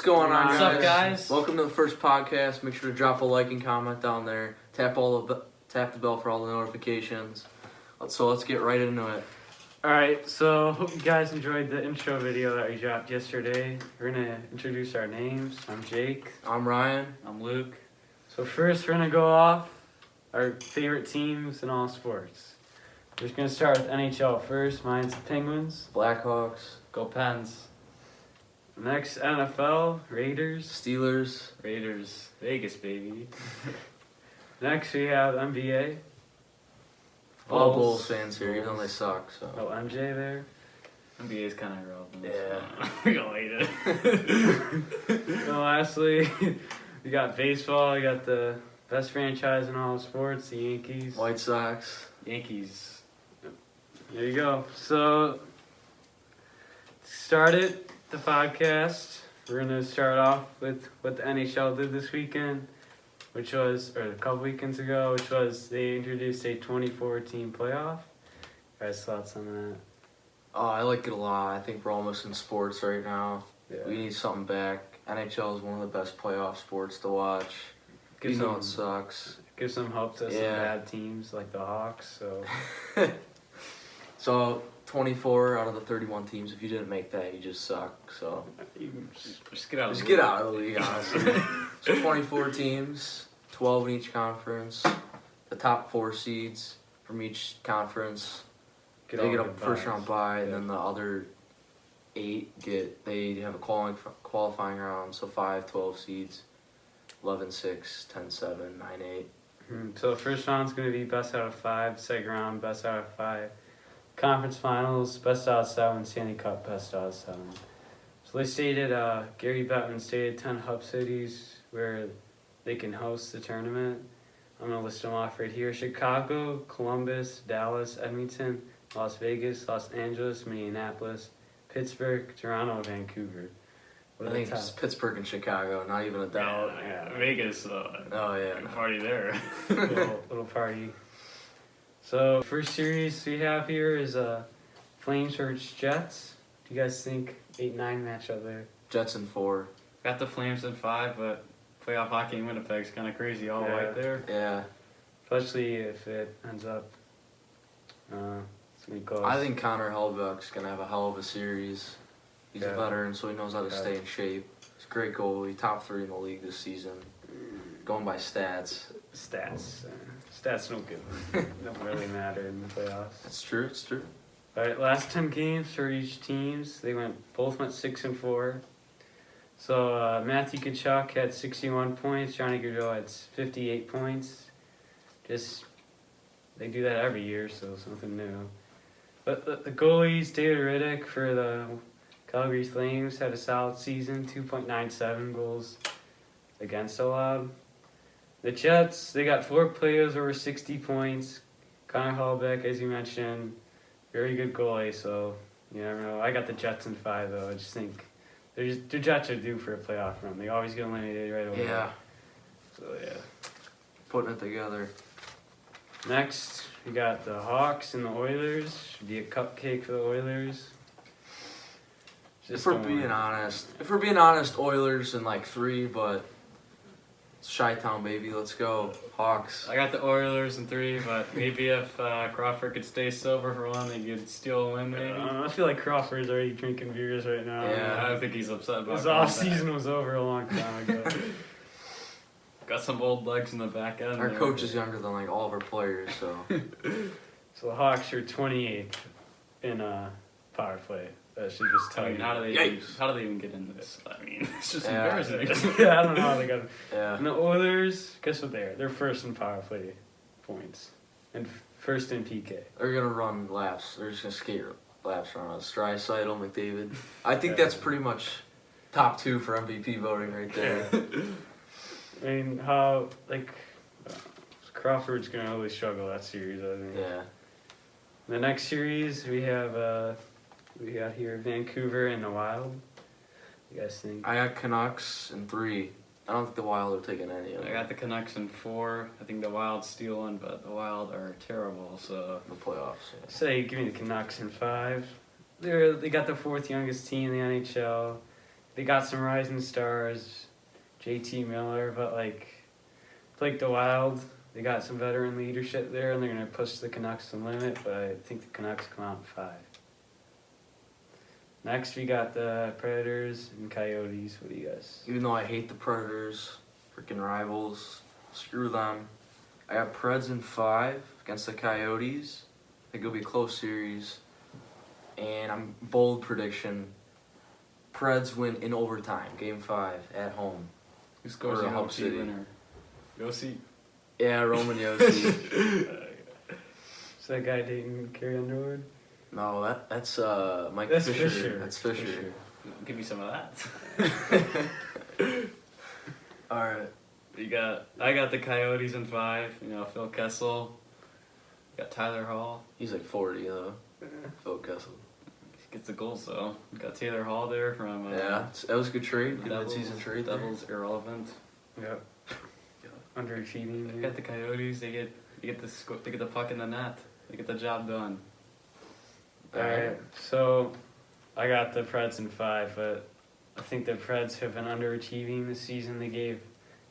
going on, What's up, guys? Welcome to the first podcast. Make sure to drop a like and comment down there. Tap the bell for all the notifications. Let's get right into it. Alright, so hope you guys enjoyed the intro video that we dropped yesterday. We're going to introduce our names. I'm Jake. I'm Ryan. I'm Luke. So first we're going to go off our favorite teams in all sports. We're just going to start with NHL first. Mine's the Penguins. Blackhawks. Go Pens. Next, NFL, Raiders. Steelers. Raiders. Vegas, baby. Next we have NBA. All Bulls fans here, even though they suck. So. Oh, MJ there. NBA is kind of irrelevant. Yeah. We don't hate it. And lastly, we got baseball. We got the best franchise in all sports, the Yankees. White Sox. Yankees. There you go. So, to start it, the podcast, we're going to start off with what the NHL did this weekend, or a couple weekends ago, which was they introduced a 24-team playoff. Guys' thoughts on that? Oh, I like it a lot. I think we're almost in sports right now. Yeah. We need something back. NHL is one of the best playoff sports to watch. Gives You know them- it sucks. Give some hope to some Yeah. bad teams like the Hawks. So, So 24 out of the 31 teams. If you didn't make that, you just suck. So Just get out. just get out of the league, honestly. So 24 teams, 12 in each conference. The top 4 seeds from each conference they all get a good first buys. round bye, and Yeah. then the other 8 they have a qualifying round. So 5, 12 seeds, 11, 6, 10, 7, 9, 8. So the first round's going to be best out of 5. Second round, best out of 5. Conference finals, best out of 7. Stanley Cup, best out of 7. So they stated, Gary Bettman stated 10 hub cities where they can host the tournament. I'm going to list them off right here. Chicago, Columbus, Dallas, Edmonton, Las Vegas, Los Angeles, Minneapolis, Pittsburgh, Toronto, Vancouver. What I are think the it's top? Pittsburgh and Chicago, not even a doubt. Yeah, Vegas. Oh yeah. Party there. little party. So first series we have here is Flames versus Jets. Do you guys think 8-9 matchup there? Jets in 4. Got the Flames in 5, but playoff hockey in Winnipeg's kind of crazy all Yeah. right there. Yeah. Especially if it ends up it's gonna be close. I think Connor Hellebuyck's gonna have a hell of a series. He's a Yeah. veteran, so he knows how to Yeah. stay in shape. He's a great goalie, top 3 in the league this season. Going by stats. Stats don't don't really matter in the playoffs. It's true. It's true. All right, last 10 games for each teams. They both went 6-4. So Matthew Tkachuk had 61 points. Johnny Gaudreau had 58 points. They do that every year, so it's nothing new. But the goalies, David Riddick for the Calgary Flames had a solid season, 2.97 goals against allowed. The Jets, they got 4 players over 60 points. Connor Hellebuyck, as you mentioned, very good goalie, so you never know. I got the Jets in 5, though. I just think the Jets are due for a playoff run. They always get eliminated right away. Yeah. So, yeah. Putting it together. Next, we got the Hawks and the Oilers. Should be a cupcake for the Oilers. If we're being honest, Oilers in like 3, but it's Chi-Town, baby. Let's go. Hawks. I got the Oilers in 3, but maybe if Crawford could stay sober for one, they could steal a win maybe. I feel like Crawford's already drinking beers right now. Yeah. I don't think he's upset about His going off back. season was over a long time ago. Got some old legs in the back end. Our there. coach is younger than like all of our players, so So the Hawks are 28th in power play. That should just tell I mean, you. how do they even get into this? I mean, it's just Yeah. embarrassing. Yeah, I don't know how they got it. yeah. And the Oilers, guess what they are? They're first in power play points and first in PK. They're gonna run laps. They're just gonna skate laps around us. Draisaitl, McDavid. I think Yeah. that's pretty much top 2 for MVP voting right there. I mean, how Crawford's gonna really struggle that series, I think. Yeah. The next series we got here Vancouver and the Wild. You guys think? I got Canucks in 3. I don't think the Wild are taking any of I them. got the Canucks in 4. I think the Wild steal one, but the Wild are terrible. So The playoffs. Say, give me the Canucks in 5. They got the 4th youngest team in the NHL. they got some rising stars, JT Miller, but like the Wild, they got some veteran leadership there, and they're gonna push the Canucks to the limit. But I think the Canucks come out in 5. Next, we got the Predators and Coyotes. What do you guys? Even though I hate the Predators, freaking rivals, screw them. I got Preds in 5 against the Coyotes. I think it'll be a close series. And I'm bold prediction. Preds win in overtime, Game 5 at home. Who scores Or the a Hub OT City. winner? Yossi. Yeah, Roman Yossi. Is that guy dating Carrie Underwood? No, that's Mike That's Fisher. Fisher. That's Fisher. Give me some of that. All right. I got the Coyotes in 5. You know, Phil Kessel. Got Tyler Hall. He's like 40 though. Phil Kessel. He gets the goals though. Got Taylor Hall there from. Yeah, that was a good trade. Good Devils, mid-season trade. there. Devils irrelevant. Yep. Underachieving. I yeah. got the Coyotes. They get the puck in the net. They get the job done. Alright, so I got the Preds in 5, but I think the Preds have been underachieving this season. They gave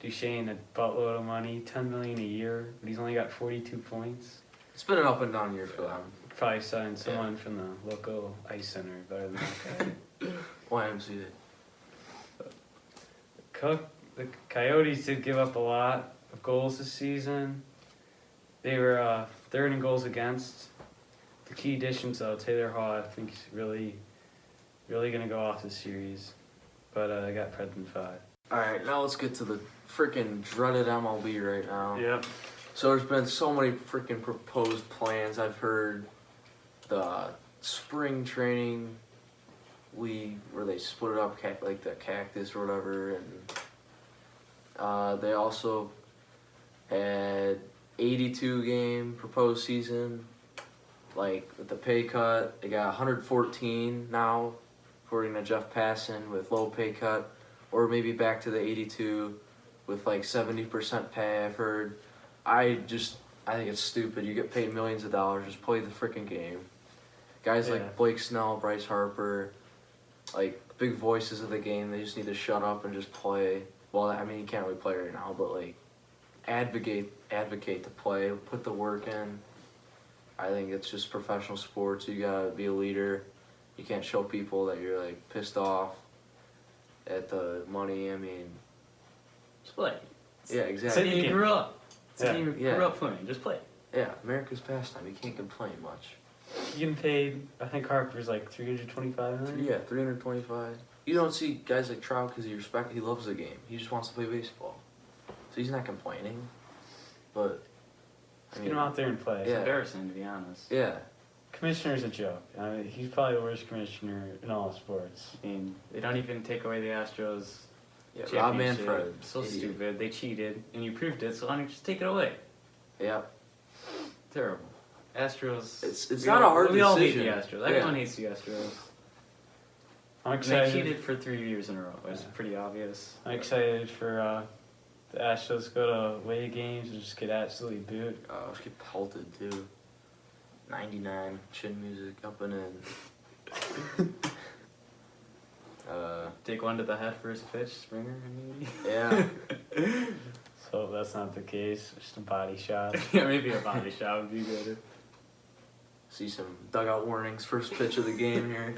Duchesne a buttload of money, $10 million a year, but he's only got 42 points. It's been an up and down year for them. Probably signed someone from the local ice center better than that guy. YMCA. The Coyotes did give up a lot of goals this season. They were 3rd in goals against. The key additions, though, Taylor Hall, I think he's really going to go off this series. But I got Preds in 5. All right, now let's get to the freaking dreaded MLB right now. Yep. So there's been so many freaking proposed plans. I've heard the spring training league where they split it up like the cactus or whatever, and they also had 82 game proposed season. Like with the pay cut, they got 114 now, according to Jeff Passan, with low pay cut, or maybe back to the 82 with like 70% pay. I've heard. I think it's stupid. You get paid millions of dollars, just play the freaking game. Guys Yeah. like Blake Snell, Bryce Harper, like big voices of the game, they just need to shut up and just play. Well, I mean, you can't really play right now, but like advocate to play, put the work in. I think it's just professional sports. You gotta be a leader. You can't show people that you're like pissed off at the money. I mean, Just play. yeah, It's exactly. something you grew up. It's something you Yeah. grew up playing. Just play. Yeah, America's pastime. You can't complain much. You getting paid, I think Harper's like $325 million. Yeah, 325. You don't see guys like Trout because he loves the game. He just wants to play baseball, so he's not complaining. But Just get him out there and play. It's Yeah. embarrassing, to be honest. yeah, Commissioner's a joke. I mean, he's probably the worst commissioner in all of sports. I mean, they don't even take away the Astros yeah. Rob championship. Manfred, So idiot. stupid. They cheated, and you proved it, so why don't you just take it away? Yeah, Terrible. Astros. it's we not a all- hard We all hate decision. the Astros. Yeah. Everyone hates the Astros. I'm And they excited. cheated for 3 years in a row. It's Yeah. pretty obvious. I'm excited for the Astros to go to away games and just get absolutely booed. Just get pelted too. 99 chin music up and in. Take one to the head for his pitch, Springer, maybe? Yeah. So that's not the case. Just a body shot. Yeah, maybe a body shot would be good. See some dugout warnings. First pitch of the game here.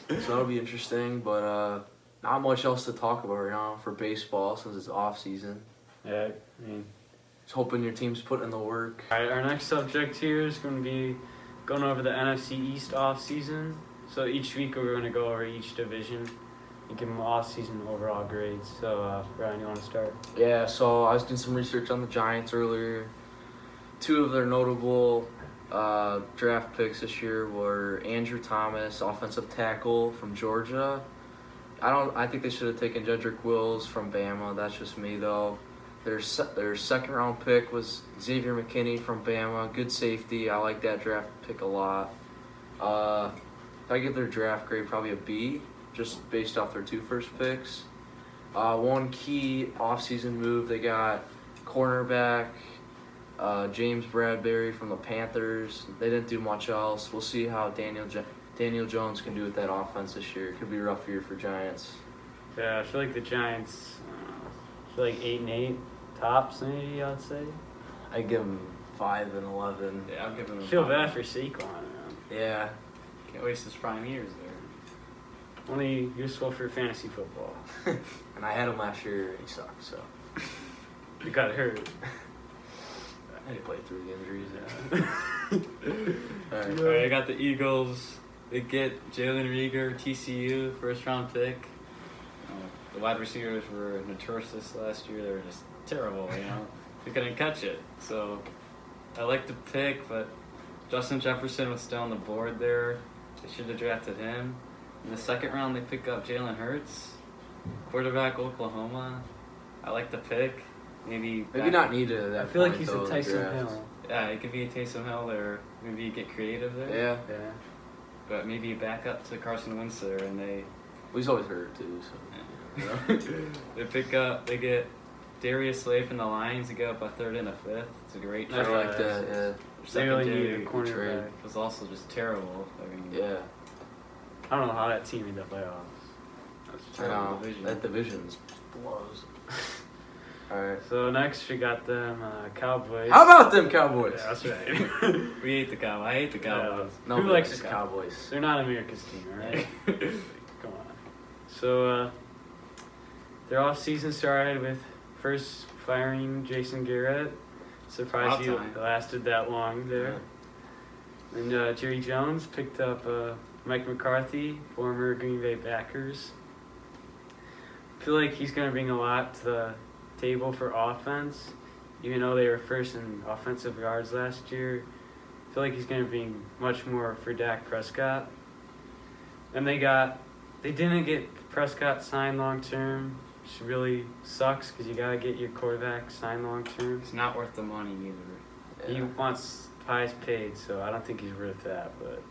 So that'll be interesting, but not much else to talk about right now for baseball since it's off season. Yeah, I mean. Just hoping your team's putting in the work. Alright, our next subject here is going to be going over the NFC East off season. So each week we're going to go over each division and give them off season overall grades. So Ryan, you want to start? Yeah, so I was doing some research on the Giants earlier. 2 of their notable draft picks this year were Andrew Thomas, offensive tackle from Georgia. I think they should have taken Jedrick Wills from Bama. That's just me though. Their second round pick was Xavier McKinney from Bama. Good safety. I like that draft pick a lot. If I give their draft grade probably a B, just based off their 2 first picks. One key offseason move, they got cornerback James Bradbury from the Panthers. They didn't do much else. We'll see how Daniel Jones can do with that offense this year. It could be a rough year for Giants. Yeah, I feel like the Giants. I feel like 8-8 tops, maybe I'd say. I give them 5-11. Yeah, I'll give him. I feel bad for Saquon. Man. Yeah. Can't waste his prime years there. Only useful for fantasy football. And I had him last year and he sucked, so. You got hurt. I had to play through the injuries. Yeah. Alright. All right, I got the Eagles. They get Jalen Reagor, TCU, first round pick. The wide receivers were notorious last year. They were just terrible, They couldn't catch it. So I like the pick, but Justin Jefferson was still on the board there. They should have drafted him. In the second round, they pick up Jalen Hurts, quarterback Oklahoma. I like the pick. Maybe not needed at that I feel like point, he's though, a in the Tyson draft. Hill. Yeah, it could be a Taysom Hill, or maybe you get creative there. Yeah. Yeah. But maybe back up to Carson Wentz there, and they Well, he's always hurt, too, so. they get Darius Slay from the Lions to go up a third and a fifth. It's a great I trade. like that, yeah. They really need a Secondary cornerback. was also just terrible. I mean, Yeah. I don't know how that team made the playoffs. That's I terrible know. division. That division's blows. Alright. So next we got them Cowboys. How about them Cowboys? Yeah, that's right. We hate the Cowboys. I hate the Cowboys. No, Who likes the the Cowboys? They're not America's team, alright? Come on. So their off-season started with first firing Jason Garrett. Surprised he About time. lasted that long there. And Jerry Jones picked up Mike McCarthy, former Green Bay Packers. I feel like he's going to bring a lot to the table for offense. Even though they were first in offensive yards last year, I feel like he's going to bring much more for Dak Prescott. And they didn't get Prescott signed long term, which really sucks because you got to get your quarterback signed long term. It's not worth the money either. He wants highest paid, so I don't think he's worth that, but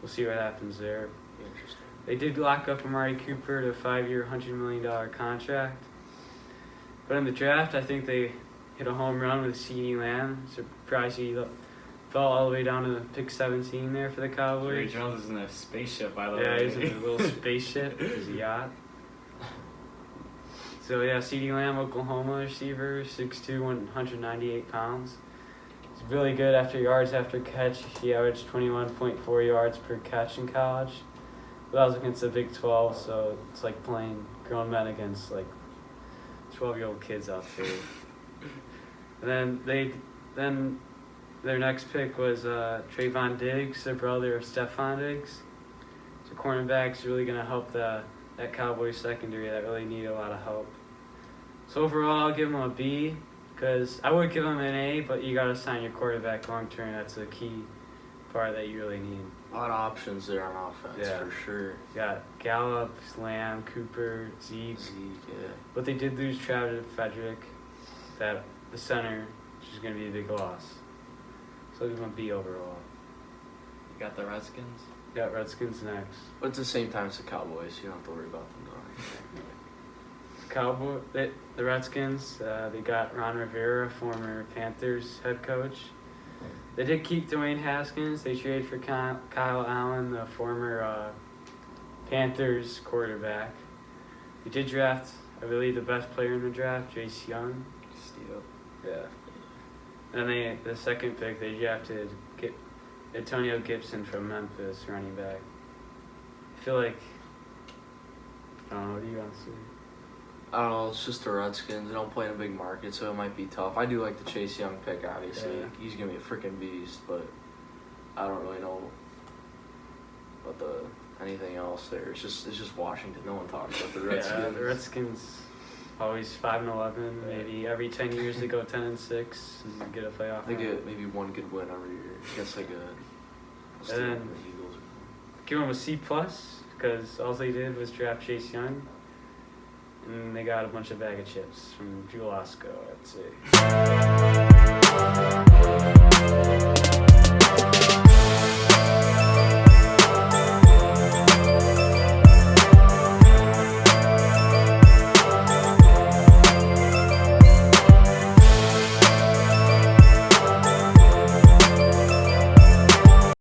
we'll see what happens there. Interesting. They did lock up Amari Cooper to a 5-year, $100 million contract. But in the draft, I think they hit a home run with CeeDee Lamb. Surprised he fell all the way down to pick 17 there for the Jerry Cowboys. Jones is in a spaceship, by the Yeah, way. he's in a little spaceship, his yacht. So yeah, CeeDee Lamb, Oklahoma receiver, 6'2", 198 pounds. He's really good after yards after catch. He averaged 21.4 yards per catch in college. But that was against the Big 12, so it's like playing grown men against like 12-year-old kids out there. And then their next pick was Trayvon Diggs, the brother of Stephon Diggs. So cornerback's really gonna help that Cowboys secondary that really need a lot of help. So overall, I'll give him a B, because I would give him an A, but you gotta sign your quarterback long term. That's a key part that you really need. A lot of options there on offense, Yeah. for sure. You got Gallup, Lamb, Cooper, Zeke. Yeah. But they did lose Travis Frederick, the center, which is going to be a big loss. So I'll give them a B overall. You got the Redskins. Got Redskins next. But at the same time, it's the Cowboys. You don't have to worry about them going. The Redskins, they got Ron Rivera, former Panthers head coach. They did keep Dwayne Haskins. They traded for Kyle Allen, the former Panthers quarterback. They did draft, I believe, the best player in the draft, Chase Young. Steal. Yeah. And the second pick, they drafted Antonio Gibson from Memphis, running back. I feel like, I don't know, what do you want to say? I don't know, it's just the Redskins. They don't play in a big market, so it might be tough. I do like the Chase Young pick, obviously. Yeah. He's going to be a freaking beast, but I don't really know about anything else there. It's just Washington. No one talks about the Redskins. Yeah, the Redskins always 5-11. Maybe every 10 years they go 10-6 and get a playoff. They run. get maybe one good win every year against like a And then- the Eagles. Give them a C+, because all they did was draft Chase Young. And they got a bunch of bag of chips from Drew Lasco, I'd say.